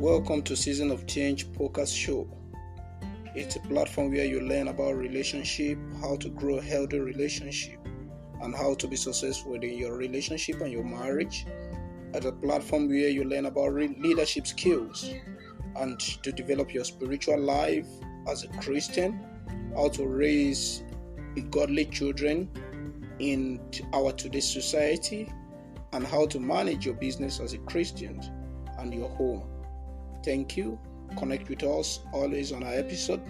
Welcome to Season of Change Podcast Show. It's a platform where you learn about relationship, how to grow a healthy relationship, and how to be successful in your relationship and your marriage. At a platform where you learn about leadership skills and to develop your spiritual life as a Christian, how to raise godly children in our today's society, and how to manage your business as a Christian and your home. Thank you. Connect with us always on our episode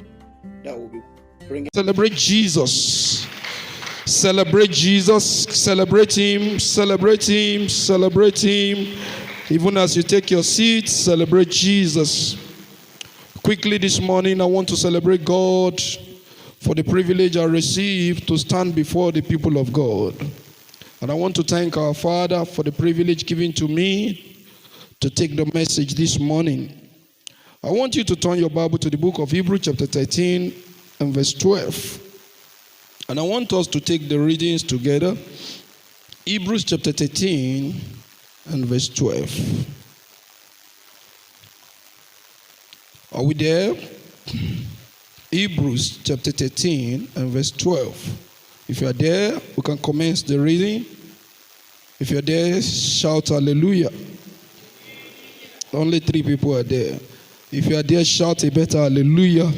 that will be bringing. Celebrate Jesus. Celebrate Jesus. Celebrate Him. Celebrate Him. Celebrate Him. Even as you take your seat, celebrate Jesus. Quickly this morning, I want to celebrate God for the privilege I received to stand before the people of God. And I want to thank our Father for the privilege given to me to take the message this morning. I want you to turn your Bible to the book of Hebrews chapter 13 and verse 12. And I want us to take the readings together. Hebrews chapter 13 and verse 12. Are we there? Hebrews chapter 13 and verse 12. If you are there, we can commence the reading. If you are there, shout hallelujah. Only 3 people are there. If you are there, shout a better hallelujah.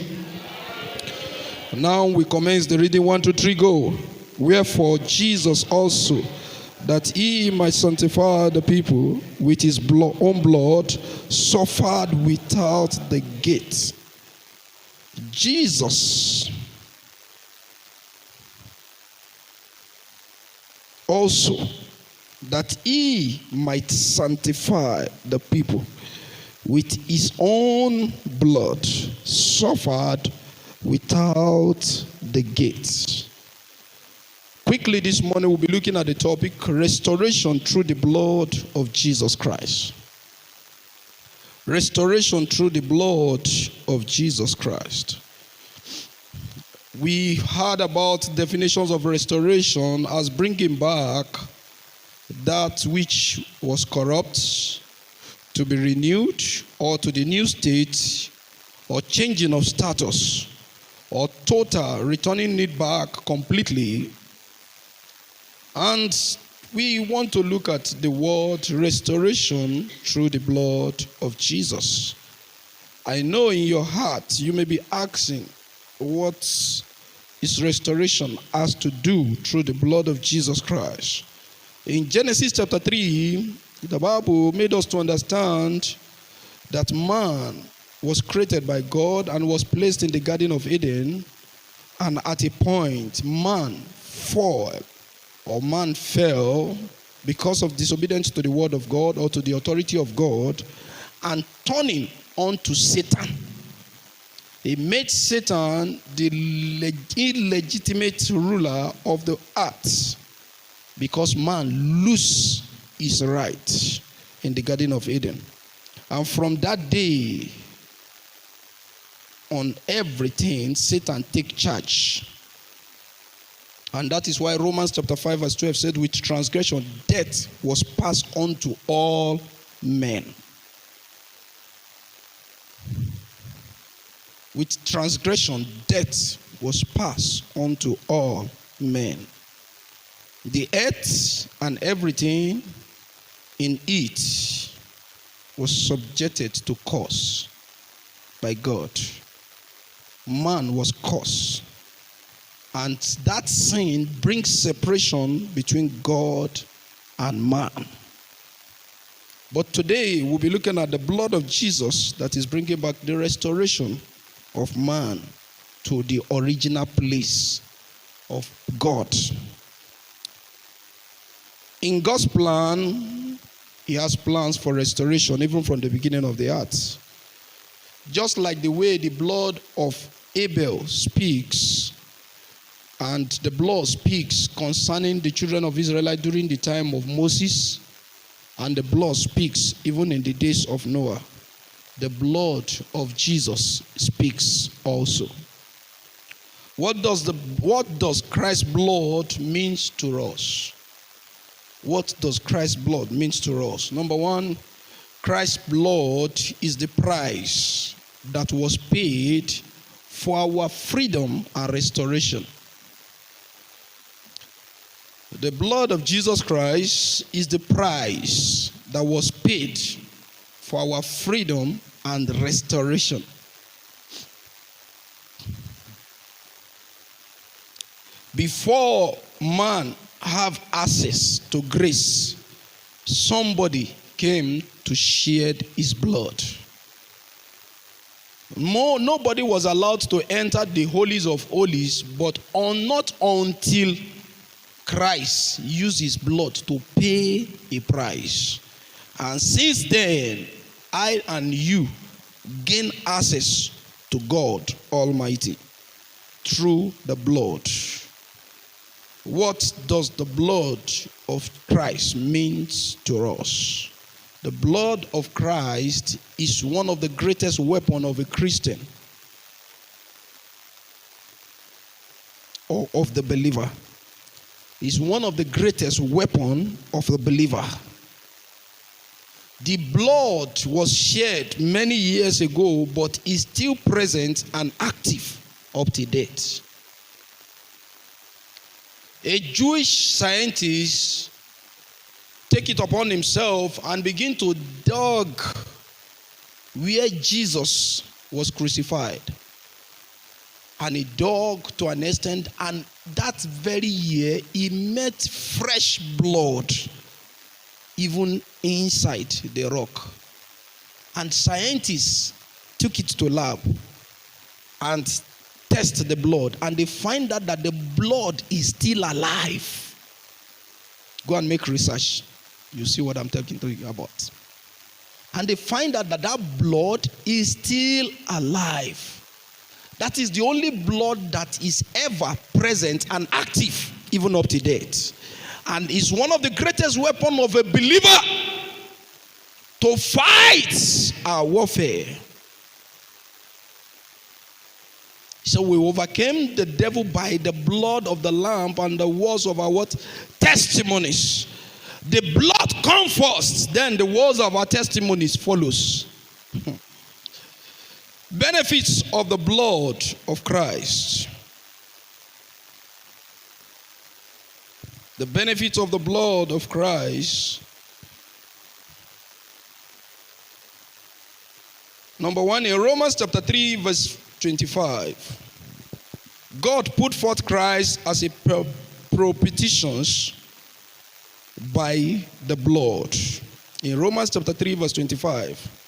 Now we commence the reading. 1, 2, 3, go. Wherefore Jesus also, that he might sanctify the people with his own blood, suffered without the gate. Jesus also, that he might sanctify the people with his own blood, suffered without the gate. Quickly this morning we'll be looking at the topic, restoration through the blood of Jesus Christ. Restoration through the blood of Jesus Christ. We heard about definitions of restoration as bringing back that which was corrupt to be renewed, or to the new state, or changing of status, or total returning it back completely. And we want to look at the word restoration through the blood of Jesus. I know in your heart you may be asking, what is restoration has to do through the blood of Jesus Christ? In Genesis chapter 3, the Bible made us to understand that man was created by God and was placed in the Garden of Eden, and at a point man fell because of disobedience to the word of God or to the authority of God, and turning unto Satan. He made Satan the illegitimate ruler of the earth because man lost his right in the Garden of Eden. And from that day on everything, Satan take charge. And that is why Romans chapter 5 verse 12 said, with transgression, death was passed on to all men. With transgression, death was passed on to all men. The earth and everything in it was subjected to curse by God. Man was cursed. And that sin brings separation between God and man. But today we'll be looking at the blood of Jesus that is bringing back the restoration of man to the original place of God. In God's plan, He has plans for restoration even from the beginning of the earth. Just like the way the blood of Abel speaks, and the blood speaks concerning the children of Israel during the time of Moses, and the blood speaks even in the days of Noah. The blood of Jesus speaks also. What does Christ's blood mean to us? What does Christ's blood mean to us? Number one, Christ's blood is the price that was paid for our freedom and restoration. The blood of Jesus Christ is the price that was paid for our freedom and restoration. Before man have access to grace, somebody came to shed his blood. Nobody was allowed to enter the holies of holies, but not until Christ used his blood to pay a price. And since then, I and you gain access to God Almighty through the blood. What does the blood of Christ mean to us? The blood of Christ is one of the greatest weapons of a Christian or of the believer. It's one of the greatest weapons of the believer. The blood was shed many years ago, but is still present and active up to date. A Jewish scientist take it upon himself and begin to dig where Jesus was crucified. And he dug to an extent, and that very year he met fresh blood even inside the rock. And scientists took it to lab and test the blood, and they find out that the blood is still alive. Go and make research. You see what I'm talking to you about. And they find out that blood is still alive. That is the only blood that is ever present and active, even up to date. And is one of the greatest weapons of a believer to fight our warfare. So we overcame the devil by the blood of the Lamb and the words of our what? Testimonies. The blood comes first, then the words of our testimonies follows. Benefits of the blood of Christ. The benefits of the blood of Christ. Number one, in Romans chapter 3, verse 25. God put forth Christ as a propitiation by the blood. In Romans chapter 3, verse 25.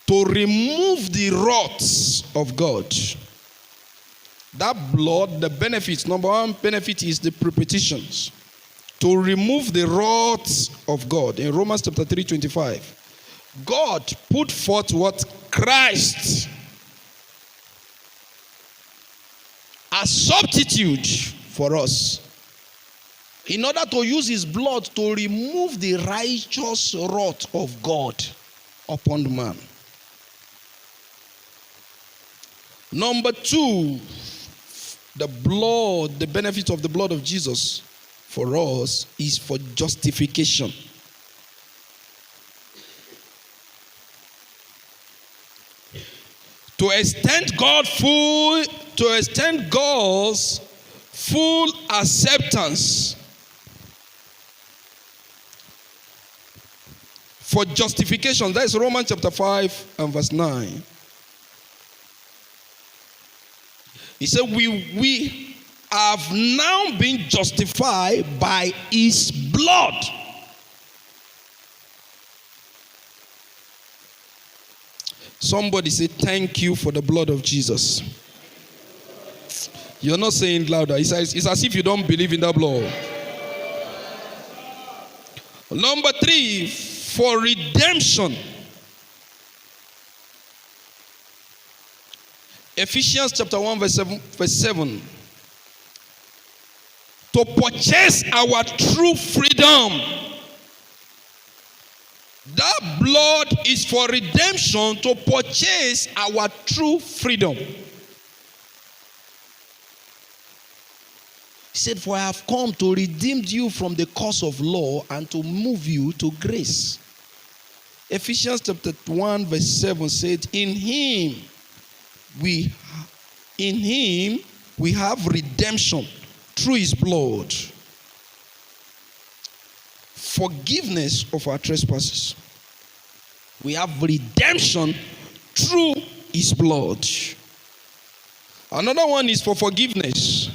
To remove the wrath of God. That blood, the benefits, number one benefit is the propitiations. To remove the wrath of God. In Romans chapter 3, 25. God put forth what? Christ. As substitute for us. In order to use his blood to remove the righteous wrath of God upon man. Number two, the blood, the benefit of the blood of Jesus for us is for justification. To extend God's full acceptance for justification. That is Romans chapter 5 and verse 9. He said, we have now been justified by his blood. Somebody say, thank you for the blood of Jesus. You're not saying it louder. It's as if you don't believe in that blood. Number three, for redemption. Ephesians chapter 1 verse 7. To purchase our true freedom. That blood is for redemption, to purchase our true freedom. He said, for I have come to redeem you from the curse of law and to move you to grace. Ephesians chapter 1 verse 7 said, in him we have redemption through his blood, forgiveness of our trespasses. We have redemption through his blood. Another one is for forgiveness.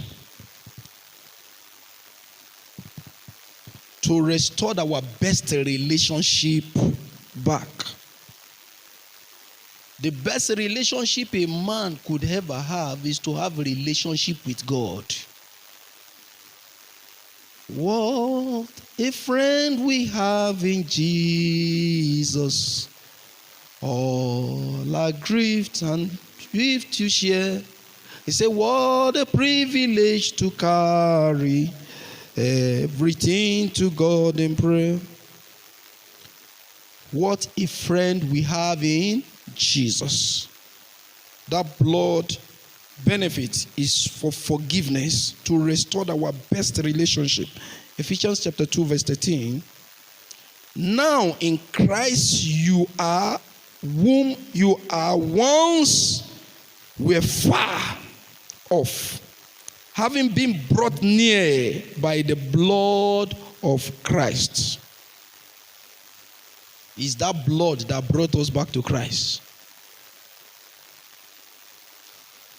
To restore our best relationship back. The best relationship a man could ever have is to have a relationship with God. What a friend we have in Jesus. All our grief and grief to share. He said, what a privilege to carry everything to God in prayer. What a friend we have in Jesus. That blood benefit is for forgiveness, to restore our best relationship. Ephesians chapter 2 verse 13. Now in Christ you are, whom you are once were far off, having been brought near by the blood of Christ. It's that blood that brought us back to Christ.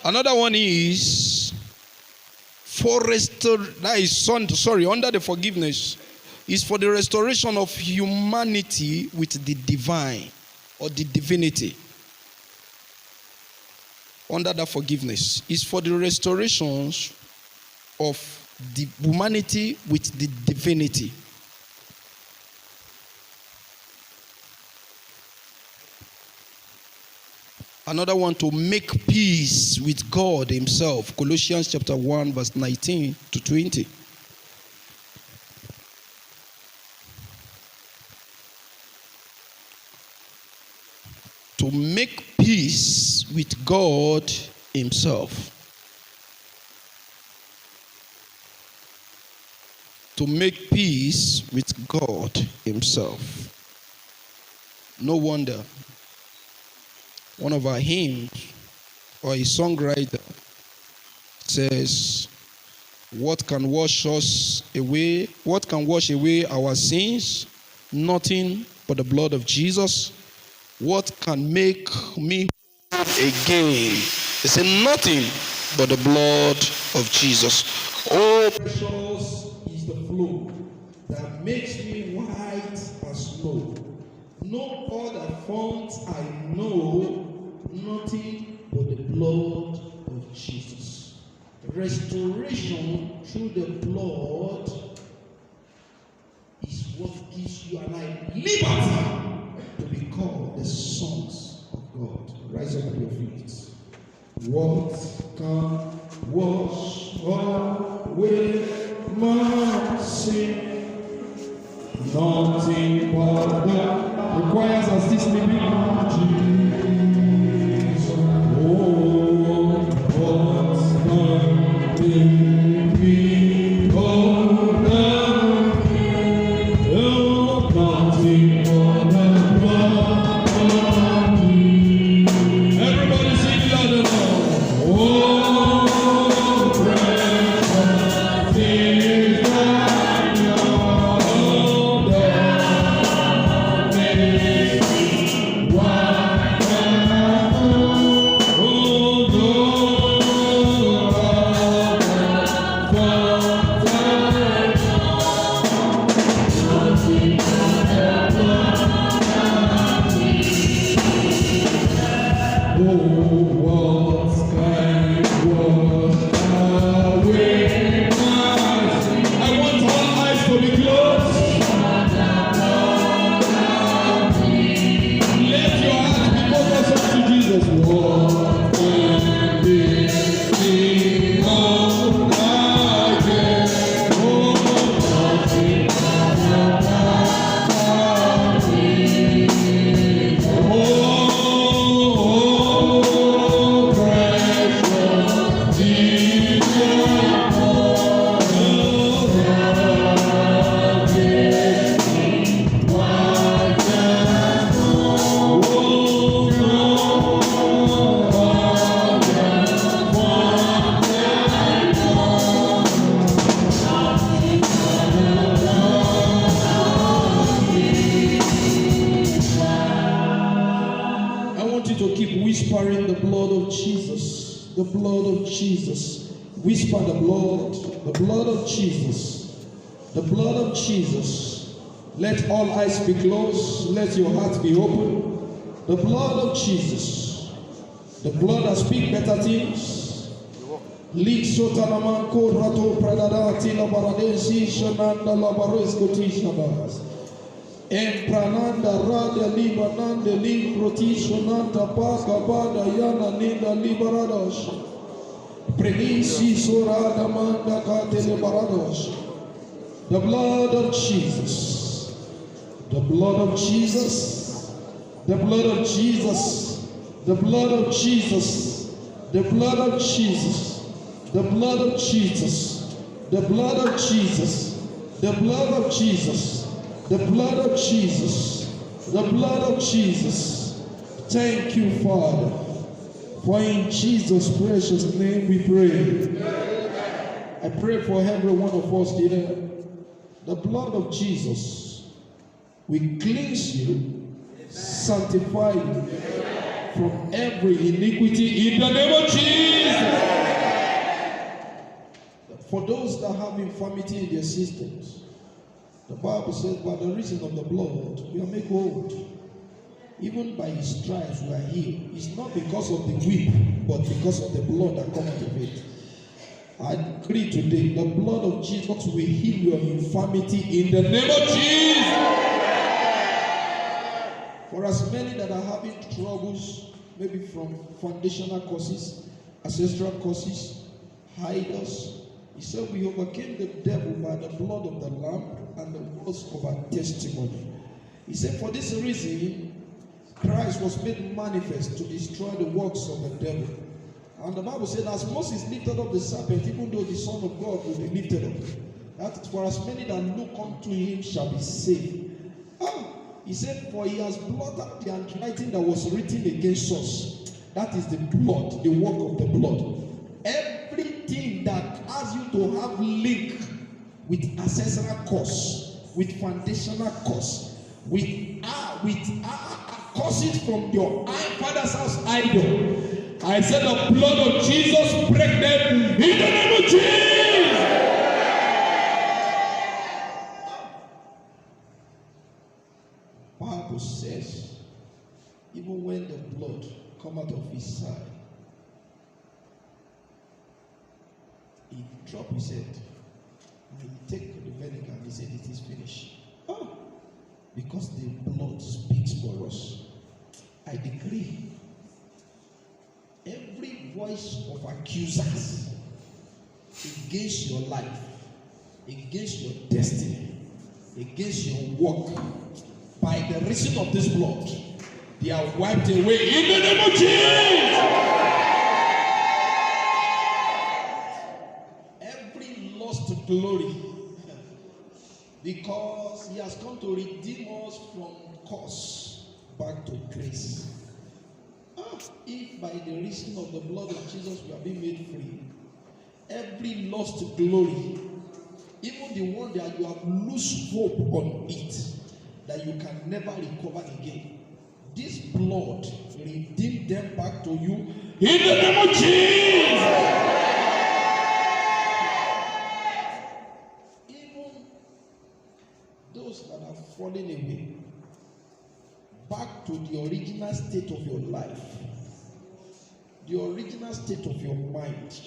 Another one is for under the forgiveness, is for the restoration of humanity with the divine or the divinity. Under that forgiveness is for the restorations of the humanity with the divinity. Another one, to make peace with God himself. Colossians chapter 1 verse 19 to 20. To make peace with God himself. To make peace with God himself. No wonder one of our hymns or a songwriter says, what can wash us away? What can wash away our sins? Nothing but the blood of Jesus. What can make me again? They say nothing but the blood of Jesus. Oh, precious is the flow that makes me white as snow. No other font I know, nothing but the blood of Jesus. Restoration through the blood is what gives you and I liberty to be called the sons of God. Rise up on your feet. What can wash away my sin? Nothing but that requires us this living Jesus. Oh, what can make me whole? Oh, nothing but the blood of Jesus. Everybody sing loud and loud. Oh, precious is thy blood. Nothing but the blood. whispering the blood of Jesus, the blood of Jesus. Whisper the blood of Jesus, the blood of Jesus. Let all eyes be closed, let your heart be open. The blood of Jesus, the blood that speaks better things. Lik sotanaman ko rato pradadati la baradesi shananda la baresko tishabas. Emprananda rada libanande likroti shonanta paka bada yana ninda libaradosh. Prenisi sorada manda katele baradosh. The blood of Jesus, the blood of Jesus. The blood of Jesus, the blood of Jesus, the blood of Jesus, the blood of Jesus, the blood of Jesus, the blood of Jesus, the blood of Jesus, the blood of Jesus. Thank you, Father, for in Jesus' precious name we pray. I pray for every one of us here. The blood of Jesus will cleanse you, sanctify you from every iniquity in the name of Jesus. For those that have infirmity in their systems, the Bible says, by the reason of the blood, we are made whole. Even by his stripes we are healed. It's not because of the whip, but because of the blood that comes out of it. I decree today, the blood of Jesus will heal your infirmity in the name of Jesus. For as many that are having troubles, maybe from foundational causes, ancestral causes, hiders, he said we overcame the devil by the blood of the Lamb and the words of our testimony. He said for this reason, Christ was made manifest to destroy the works of the devil. And the Bible said, as Moses lifted up the serpent, even though the Son of God will be lifted up, that for as many that look unto him shall be saved. He said, for he has blotted out the handwriting that was written against us. That is the blood, the work of the blood. Everything that has you to have link with ancestral cause, with foundational cause, with causes from your father's house idol. I said the blood of Jesus break them in the name of Jesus. Bible says, even when the blood come out of his side, he dropped his head and he take the vinegar and he said, it is finished. Because the blood speaks for us. I decree every voice of accusers against your life, against your destiny, against your work, by the reason of this blood, they are wiped away in the name of Jesus. Every lost glory, because he has come to redeem us from curse back to grace. If by the reason of the blood of Jesus we are being made free, every lost glory, even the one that you have lost hope on it, that you can never recover again, this blood redeem them back to you in the name of Jesus. Even those that are falling away back to the original state of your life, the original state of your mind,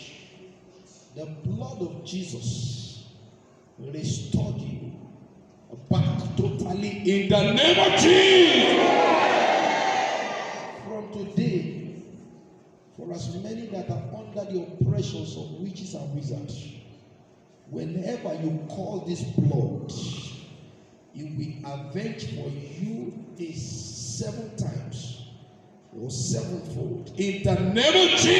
the blood of Jesus restored you back totally in the name of Jesus. From today, for as many that are under the oppressions of witches and wizards, whenever you call this blood, it will avenge for you a 7 times or 7-fold in the name of Jesus.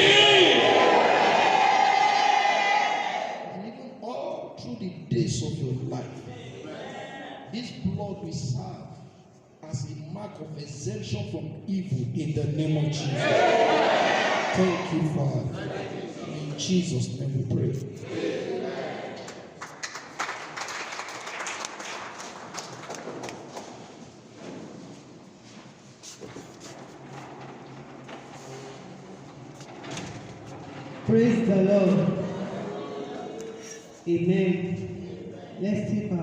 And even all through the days of your life, this blood will serve as a mark of exemption from evil in the name of Jesus. Thank you, Father. In Jesus' name we pray. Praise the Lord. Amen. Let's take our